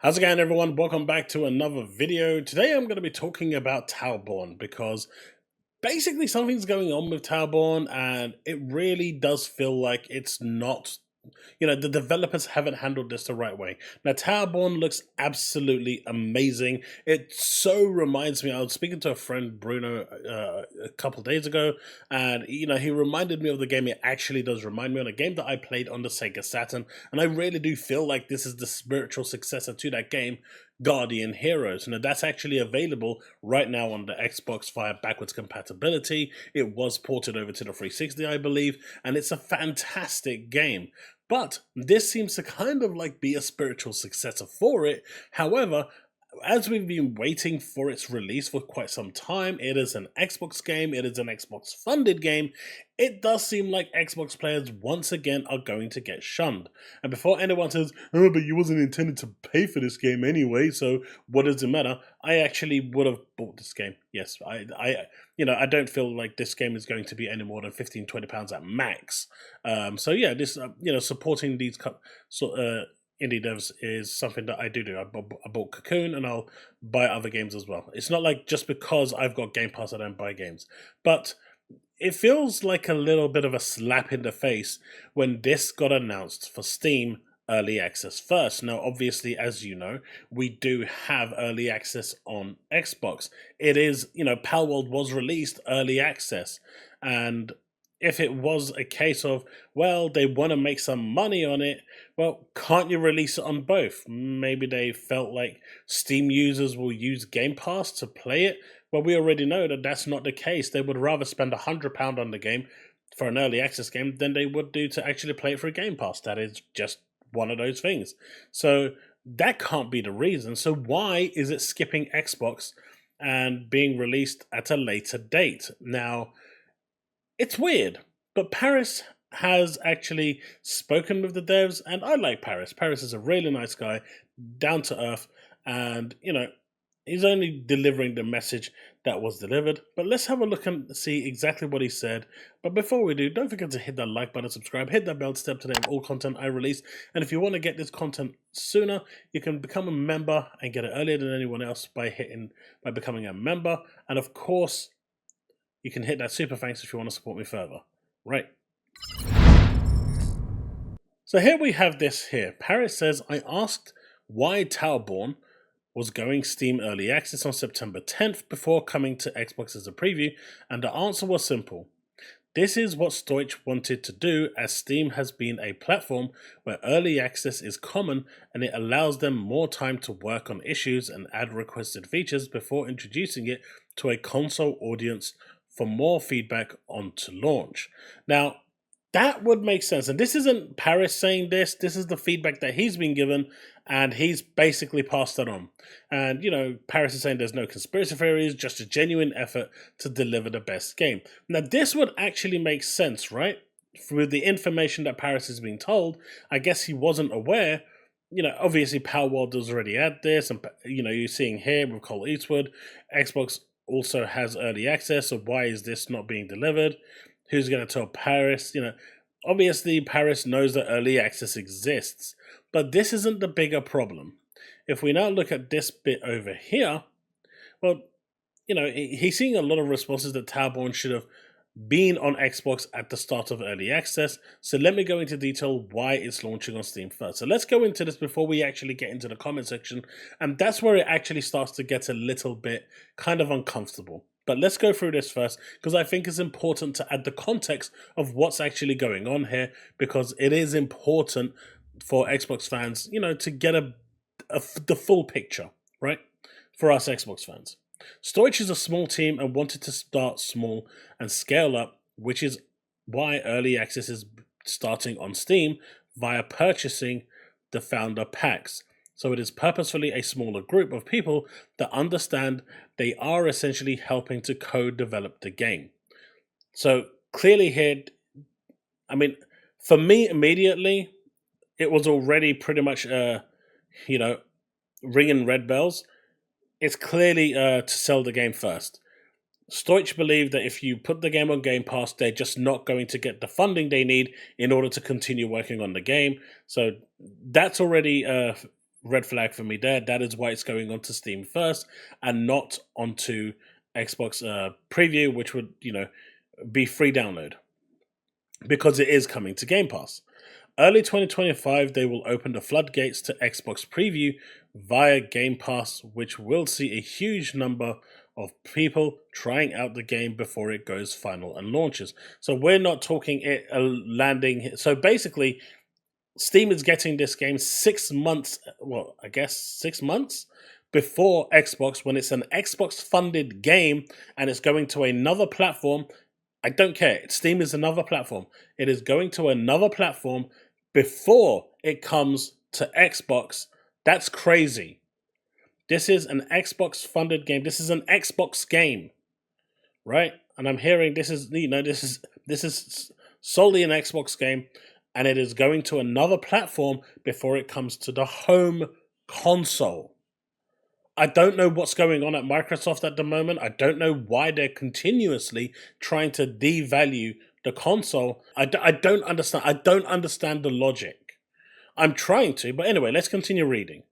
How's it going, everyone? Welcome back to another video. Today I'm going to be talking about Talborn because basically something's going on with Talborn and it really does feel like it's not, the developers haven't handled this the right way. Now, Talborn looks absolutely amazing. It so reminds me, I was speaking to a friend, Bruno, a couple days ago, and, he reminded me of the game. It actually does remind me of a game that I played on the Sega Saturn, and I really do feel like this is the spiritual successor to that game, Guardian Heroes. Now, that's actually available right now on the Xbox via backwards compatibility. It was ported over to the 360, I believe, and it's a fantastic game. But this seems to kind of like be a spiritual successor for it. However, as we've been waiting for its release for quite some time, it is an Xbox game, it is an Xbox funded game, it does seem like Xbox players once again are going to get shunned. And before anyone says, oh, but you wasn't intended to pay for this game anyway, so what does it matter? I actually would have bought this game. Yes, I don't feel like this game is going to be any more than £15-20 at max. So yeah, this, supporting these indie devs is something that I do. I bought Cocoon and I'll buy other games as well. It's not like just because I've got Game Pass I don't buy games. But it feels like a little bit of a slap in the face when this got announced for Steam Early Access first. Now, obviously, as you know, we do have Early Access on Xbox. It is, Palworld was released Early Access, and if it was a case of, well, they want to make some money on it, well, can't you release it on both? Maybe they felt like Steam users will use Game Pass to play it. Well, we already know that that's not the case. They would rather spend £100 on the game for an early access game than they would do to actually play it for a Game Pass. That is just one of those things. So that can't be the reason. So why is it skipping Xbox and being released at a later date? Now, it's weird, but Paris has actually spoken with the devs, and I like Paris. Paris is a really nice guy, down to earth, and, he's only delivering the message that was delivered. But let's have a look and see exactly what he said. But before we do, don't forget to hit that like button, subscribe, hit that bell to stay up to date with all content I release. And if you want to get this content sooner, you can become a member and get it earlier than anyone else by becoming a member. And of course, you can hit that super thanks if you want to support me further. Right. So here we have this here. Paris says, I asked why Talborn was going Steam Early Access on September 10th before coming to Xbox as a preview, and the answer was simple. This is what Stoich wanted to do, as Steam has been a platform where early access is common and it allows them more time to work on issues and add requested features before introducing it to a console audience for more feedback onto launch. Now, that would make sense. And this isn't Paris saying this. This is the feedback that he's been given, and he's basically passed it on. And, Paris is saying there's no conspiracy theories, just a genuine effort to deliver the best game. Now, this would actually make sense, right? With the information that Paris is being told, I guess he wasn't aware. Obviously, Palworld does already add this, and, you're seeing here with Cole Eastwood, Xbox also has early access, so why is this not being delivered? Who's going to tell Paris? Obviously Paris knows that early access exists, but this isn't the bigger problem. If we now look at this bit over here, well, he's seeing a lot of responses that Talborn should have been on Xbox at the start of early access. So let me go into detail why it's launching on Steam first. So let's go into this before we actually get into the comment section. And that's where it actually starts to get a little bit kind of uncomfortable. But let's go through this first, because I think it's important to add the context of what's actually going on here, because it is important for Xbox fans, to get the full picture, right? For us Xbox fans. Stoich is a small team and wanted to start small and scale up, which is why early access is starting on Steam via purchasing the founder packs. So it is purposefully a smaller group of people that understand they are essentially helping to co-develop the game. So clearly here, for me immediately, it was already pretty much, ringing red bells. It's clearly to sell the game first. Stoich believe that if you put the game on Game Pass, they're just not going to get the funding they need in order to continue working on the game. So that's already red flag for me there. That is why it's going onto Steam first and not onto Xbox Preview, which would, be free download, because it is coming to Game Pass. Early 2025, they will open the floodgates to Xbox Preview via Game Pass, which will see a huge number of people trying out the game before it goes final and launches. So we're not talking it landing. So basically, Steam is getting this game 6 months, 6 months before Xbox, when it's an Xbox-funded game and it's going to another platform. I don't care. Steam is another platform. It is going to another platform before it comes to Xbox. That's crazy. This is an Xbox-funded game. This is an Xbox game, right? And I'm hearing this is solely an Xbox game, and it is going to another platform before it comes to the home console. I don't know what's going on at Microsoft at the moment. I don't know why they're continuously trying to devalue the console. I don't understand. I don't understand the logic. I'm trying to, but anyway, let's continue reading.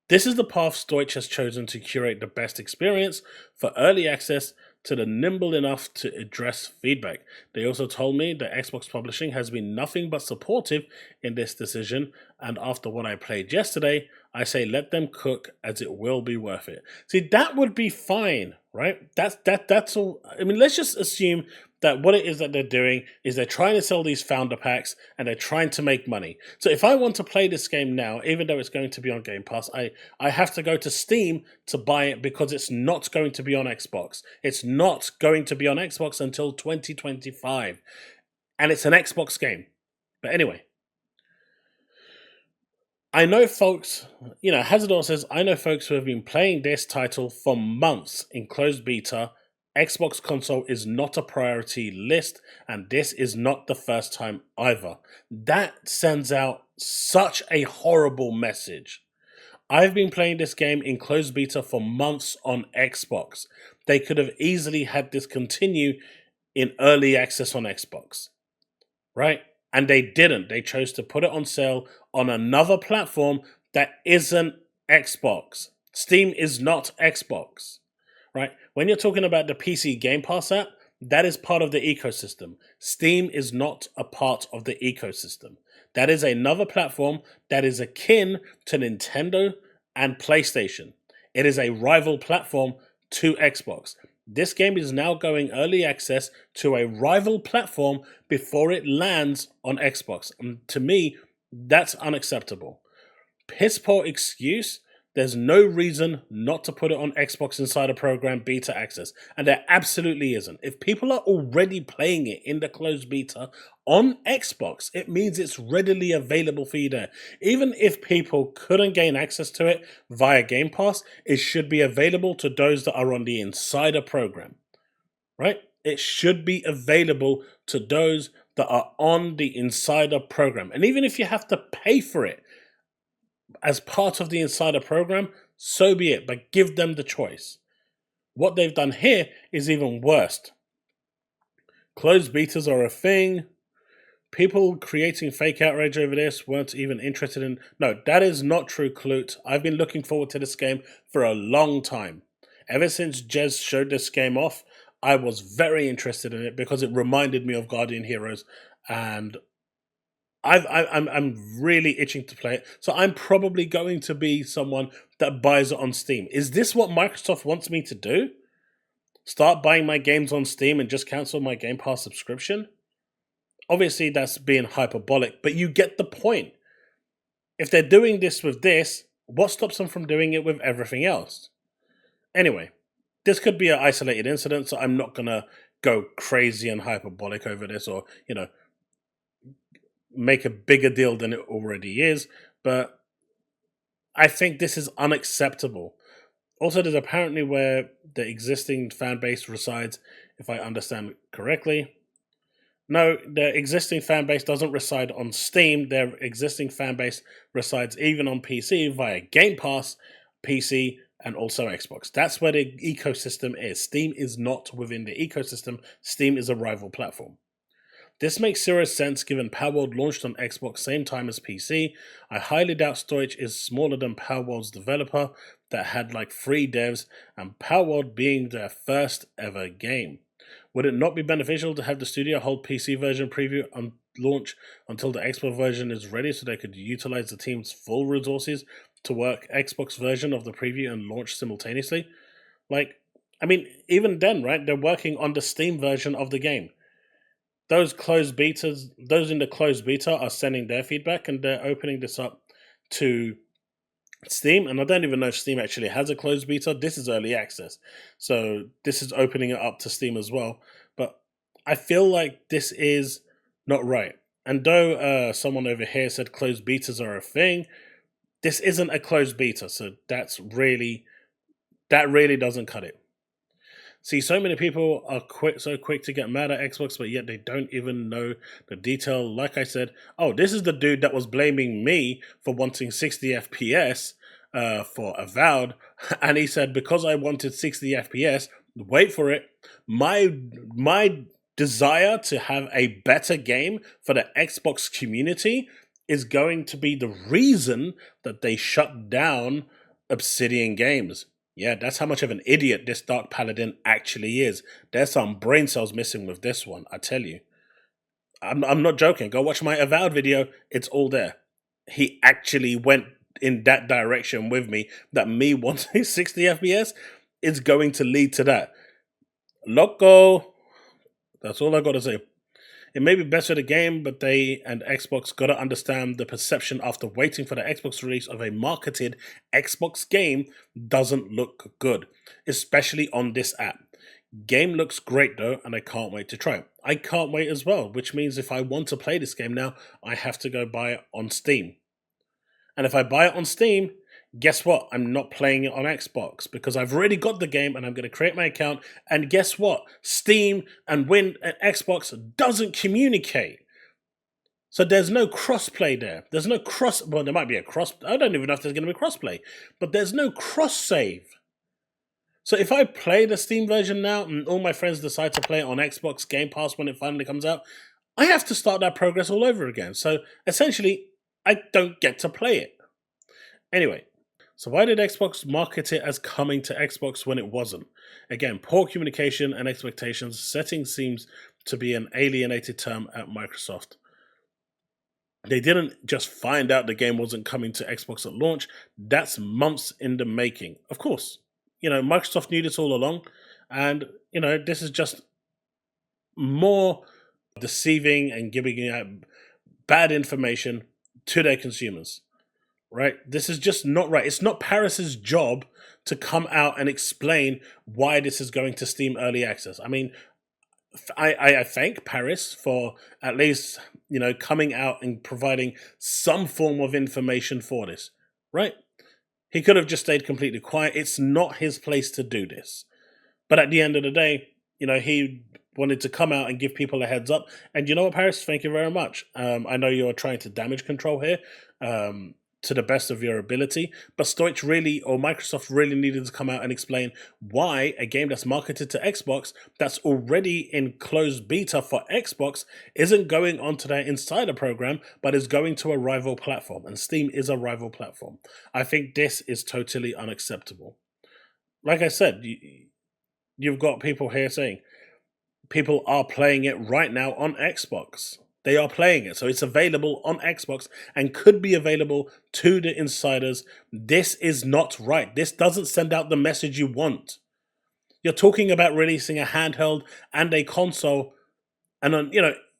This is the path Stoich has chosen to curate the best experience for early access to the nimble enough to address feedback. They also told me that Xbox Publishing has been nothing but supportive in this decision, and after what I played yesterday, I say let them cook, as it will be worth it. See, that would be fine, right? That's all. I mean, let's just assume that what it is that they're doing is they're trying to sell these founder packs and they're trying to make money. So if I want to play this game now, even though it's going to be on Game Pass, I have to go to Steam to buy it, because it's not going to be on Xbox. It's not going to be on Xbox until 2025. And it's an Xbox game. But anyway, I know folks, Hazardor says, I know folks who have been playing this title for months in closed beta. Xbox console is not a priority list, and this is not the first time either. That sends out such a horrible message. I've been playing this game in closed beta for months on Xbox. They could have easily had this continue in early access on Xbox, right? And they didn't. They chose to put it on sale on another platform that isn't Xbox. Steam is not Xbox, right? When you're talking about the PC Game Pass app, that is part of the ecosystem. Steam is not a part of the ecosystem. That is another platform that is akin to Nintendo and PlayStation. It is a rival platform to Xbox. This game is now going early access to a rival platform before it lands on Xbox. And to me, that's unacceptable. Piss poor excuse. There's no reason not to put it on Xbox Insider Program Beta Access. And there absolutely isn't. If people are already playing it in the closed beta on Xbox, it means it's readily available for you there. Even if people couldn't gain access to it via Game Pass, it should be available to those that are on the Insider Program. Right? It should be available to those that are on the Insider Program. And even if you have to pay for it as part of the Insider Program, so be it, but give them the choice. What they've done here is even worse. Closed betas are a thing. People creating fake outrage over this weren't even interested in... No, that is not true, Clute. I've been looking forward to this game for a long time. Ever since Jez showed this game off, I was very interested in it because it reminded me of Guardian Heroes, and I'm really itching to play it. So I'm probably going to be someone that buys it on Steam. Is this what Microsoft wants me to do? Start buying my games on Steam and just cancel my Game Pass subscription? Obviously, that's being hyperbolic, but you get the point. If they're doing this with this, what stops them from doing it with everything else? Anyway, this could be an isolated incident, so I'm not going to go crazy and hyperbolic over this or, make a bigger deal than it already is, but I think this is unacceptable. Also, there's apparently where the existing fan base resides, if I understand correctly. No, the existing fan base doesn't reside on Steam. Their existing fan base resides even on PC via Game Pass, PC, and also Xbox. That's where the ecosystem is. Steam is not within the ecosystem. Steam is a rival platform. This makes serious sense given Palworld launched on Xbox same time as PC. I highly doubt Storage is smaller than Palworld's developer that had like 3 devs, and Palworld being their first ever game. Would it not be beneficial to have the studio hold PC version preview on launch until the Xbox version is ready so they could utilize the team's full resources to work Xbox version of the preview and launch simultaneously? Like, I mean, even then, right, they're working on the Steam version of the game. Those in the closed beta are sending their feedback and they're opening this up to Steam. And I don't even know if Steam actually has a closed beta. This is early access. So this is opening it up to Steam as well. But I feel like this is not right. And though someone over here said closed betas are a thing, this isn't a closed beta. So that really doesn't cut it. See, so many people are so quick to get mad at Xbox, but yet they don't even know the detail. Like I said, oh, this is the dude that was blaming me for wanting 60 FPS for Avowed, and he said, because I wanted 60 FPS, wait for it, my desire to have a better game for the Xbox community is going to be the reason that they shut down Obsidian Games. Yeah, that's how much of an idiot this Dark Paladin actually is. There's some brain cells missing with this one, I tell you. I'm not joking. Go watch my Avowed video. It's all there. He actually went in that direction with me, that me wanting 60 FPS is going to lead to that. Loco. That's all I got to say. It may be better the game, but they and Xbox gotta understand the perception after waiting for the Xbox release of a marketed Xbox game doesn't look good, especially on this app. Game looks great though, and I can't wait to try it. I can't wait as well, which means if I want to play this game now, I have to go buy it on Steam. And if I buy it on Steam, guess what? I'm not playing it on Xbox because I've already got the game and I'm going to create my account. And guess what? Steam and Xbox doesn't communicate. So there's no crossplay there. There's no well, there might be a I don't even know if there's going to be crossplay, but there's no cross save. So if I play the Steam version now and all my friends decide to play it on Xbox Game Pass when it finally comes out, I have to start that progress all over again. So essentially, I don't get to play it. Anyway, so why did Xbox market it as coming to Xbox when it wasn't? Again, poor communication and expectations setting seems to be an alienated term at Microsoft. They didn't just find out the game wasn't coming to Xbox at launch. That's months in the making. Of course, Microsoft knew this all along. And, this is just more deceiving and giving out bad information to their consumers. Right? This is just not right. It's not Paris's job to come out and explain why this is going to Steam Early Access. I mean, I thank Paris for at least, coming out and providing some form of information for this, right? He could have just stayed completely quiet. It's not his place to do this. But at the end of the day, he wanted to come out and give people a heads up. And you know what, Paris? Thank you very much. I know you're trying to damage control here. To the best of your ability, but Microsoft really needed to come out and explain why a game that's marketed to Xbox, that's already in closed beta for Xbox, isn't going onto their insider program, but is going to a rival platform, and Steam is a rival platform. I think this is totally unacceptable. Like I said, you've got people here saying people are playing it right now on Xbox. They are playing it, so it's available on Xbox and could be available to the insiders. This is not right. This doesn't send out the message you want. You're talking about releasing a handheld and a console, and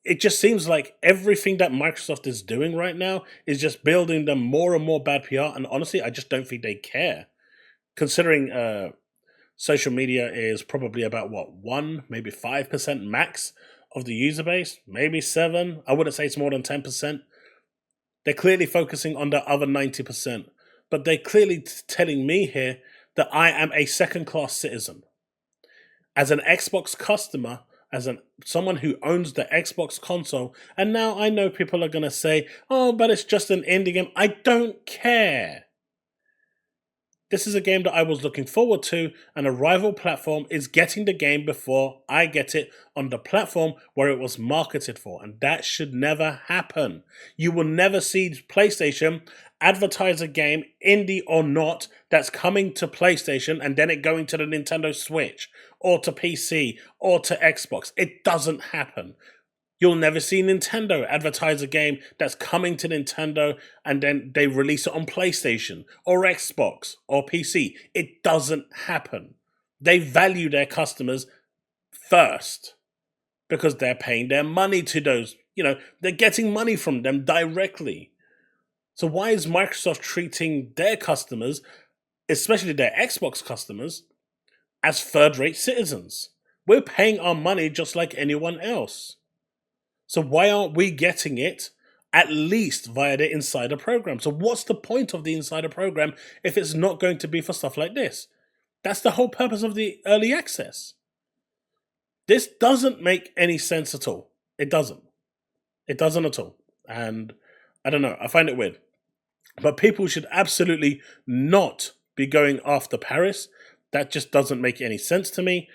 it just seems like everything that Microsoft is doing right now is just building them more and more bad PR, and honestly, I just don't think they care. Considering social media is probably about, 1%, maybe 5% max of the user base, maybe 7%. I wouldn't say it's more than 10%. They're clearly focusing on the other 90%. But they're clearly telling me here that I am a second-class citizen. As an Xbox customer, someone who owns the Xbox console, and now I know people are going to say, oh, but it's just an indie game. I don't care. This is a game that I was looking forward to, and a rival platform is getting the game before I get it on the platform where it was marketed for, and that should never happen. You will never see PlayStation advertise a game, indie or not, that's coming to PlayStation and then it going to the Nintendo Switch or to PC or to Xbox. It doesn't happen. You'll never see Nintendo advertise a game that's coming to Nintendo and then they release it on PlayStation or Xbox or PC. It doesn't happen. They value their customers first because they're paying their money to those. They're getting money from them directly. So why is Microsoft treating their customers, especially their Xbox customers, as third-rate citizens? We're paying our money just like anyone else. So why aren't we getting it at least via the Insider program? So what's the point of the Insider program if it's not going to be for stuff like this? That's the whole purpose of the early access. This doesn't make any sense at all. It doesn't. It doesn't at all. And I don't know. I find it weird. But people should absolutely not be going after Paris. That just doesn't make any sense to me.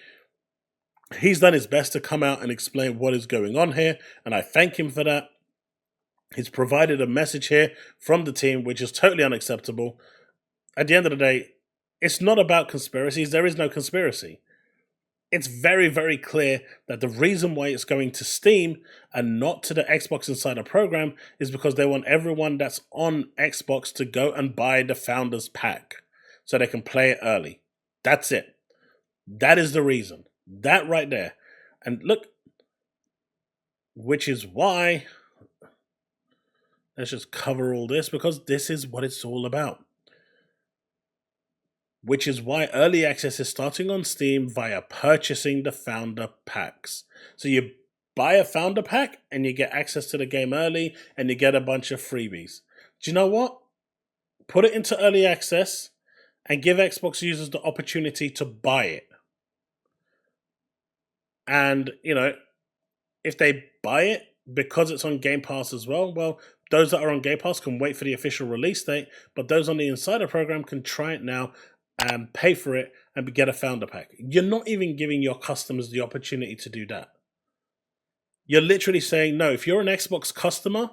He's done his best to come out and explain what is going on here, and I thank him for that. He's provided a message here from the team, which is totally unacceptable. At the end of the day, it's not about conspiracies. There is no conspiracy. It's very, very clear that the reason why it's going to Steam and not to the Xbox Insider program is because they want everyone that's on Xbox to go and buy the Founders Pack so they can play it early. That's it. That is the reason. That right there. And look, which is why, let's just cover all this because this is what it's all about. Which is why early access is starting on Steam via purchasing the Founder Packs. So you buy a Founder Pack and you get access to the game early and you get a bunch of freebies. Do you know what? Put it into early access and give Xbox users the opportunity to buy it. And, if they buy it because it's on Game Pass as well, those that are on Game Pass can wait for the official release date, but those on the Insider program can try it now and pay for it and get a Founder Pack. You're not even giving your customers the opportunity to do that. You're literally saying, no, if you're an Xbox customer,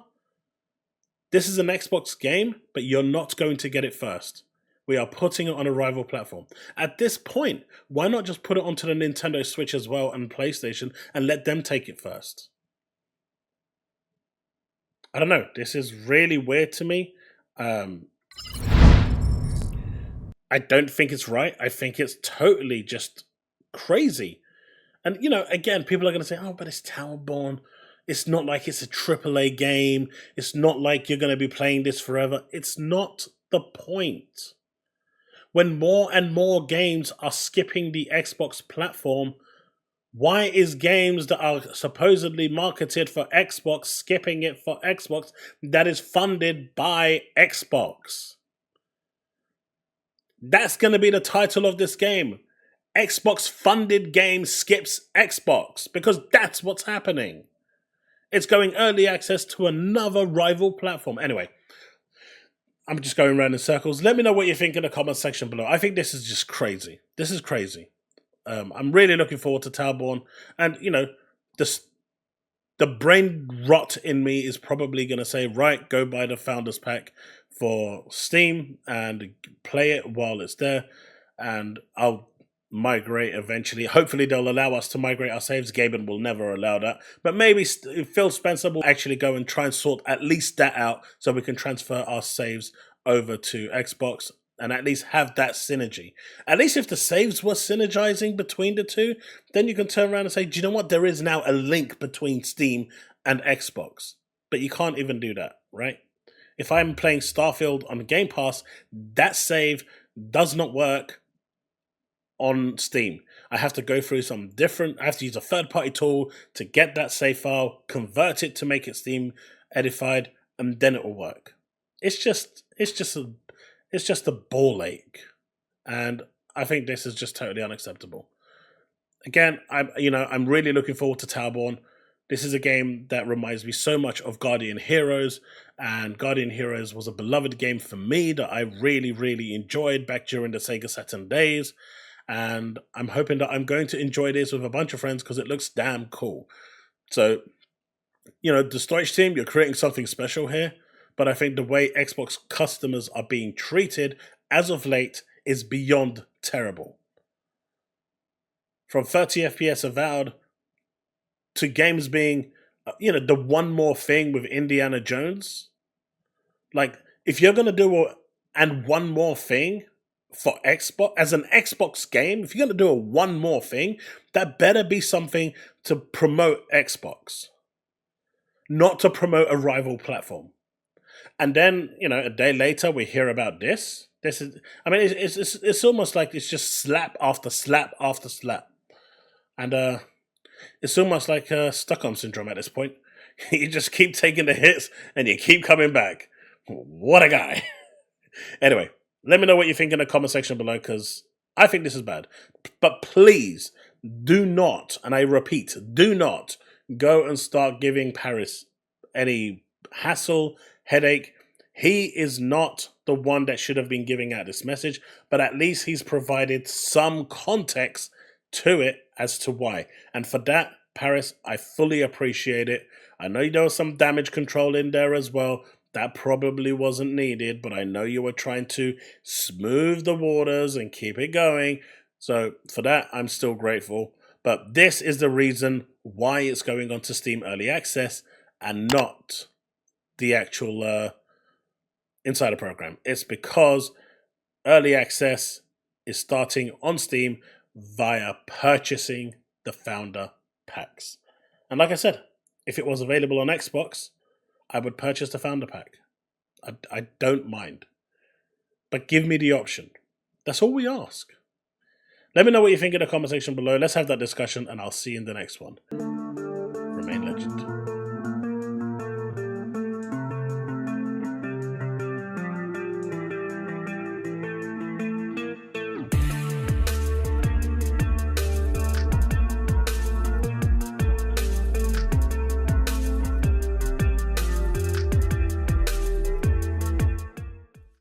this is an Xbox game, but you're not going to get it first. We are putting it on a rival platform. At this point, why not just put it onto the Nintendo Switch as well and PlayStation and let them take it first? I don't know. This is really weird to me. I don't think it's right. I think it's totally just crazy. And, again, people are going to say, oh, but it's Towerborn. It's not like it's a AAA game. It's not like you're going to be playing this forever. It's not the point. When more and more games are skipping the Xbox platform, why is games that are supposedly marketed for Xbox skipping it for Xbox that is funded by Xbox? That's going to be the title of this game. Xbox funded game skips Xbox, because that's what's happening. It's going early access to another rival platform. Anyway, I'm just going around in circles. Let me know what you think in the comment section below. I think this is just crazy. This is crazy. I'm really looking forward to Towerborn. And, the brain rot in me is probably going to say, right, go buy the Founders Pack for Steam and play it while it's there. And I'll migrate eventually. Hopefully they'll allow us to migrate our saves. Gaben will never allow that. But maybe Phil Spencer will actually go and try and sort at least that out so we can transfer our saves over to Xbox and at least have that synergy. At least if the saves were synergizing between the two, then you can turn around and say, do you know what? There is now a link between Steam and Xbox. But you can't even do that, right? If I'm playing Starfield on Game Pass, that save does not work on Steam. I have to go through I have to use a third-party tool to get that save file, convert it to make it Steam edified, and then it will work. It's just a ball ache, and I think this is just totally unacceptable. Again, I'm really looking forward to Towerborn. This is a game that reminds me so much of Guardian Heroes, and Guardian Heroes was a beloved game for me that I really, really enjoyed back during the Sega Saturn days, and I'm hoping that I'm going to enjoy this with a bunch of friends because it looks damn cool. So, the storage team, you're creating something special here, but I think the way Xbox customers are being treated as of late is beyond terrible. From 30 FPS avowed to games being, the one more thing with Indiana Jones. Like, if you're going to do one more thing for Xbox, as an Xbox game, if you're going to do a one more thing, that better be something to promote Xbox, not to promote a rival platform. And then, a day later, we hear about this. This is, it's almost like it's just slap after slap after slap. And it's almost like Stockholm Syndrome at this point. You just keep taking the hits and you keep coming back. What a guy. Anyway, let me know what you think in the comment section below, because I think this is bad. But please, do not, and I repeat, do not go and start giving Paris any hassle, headache. He is not the one that should have been giving out this message, but at least he's provided some context to it as to why. And for that, Paris, I fully appreciate it. I know there was some damage control in there as well. That probably wasn't needed, but I know you were trying to smooth the waters and keep it going. So for that, I'm still grateful. But this is the reason why it's going on to Steam Early Access and not the actual Insider program. It's because Early Access is starting on Steam via purchasing the founder packs. And like I said, if it was available on Xbox, I would purchase the founder pack. I don't mind. But give me the option. That's all we ask. Let me know what you think in the comment section below. Let's have that discussion, and I'll see you in the next one. Remain legend.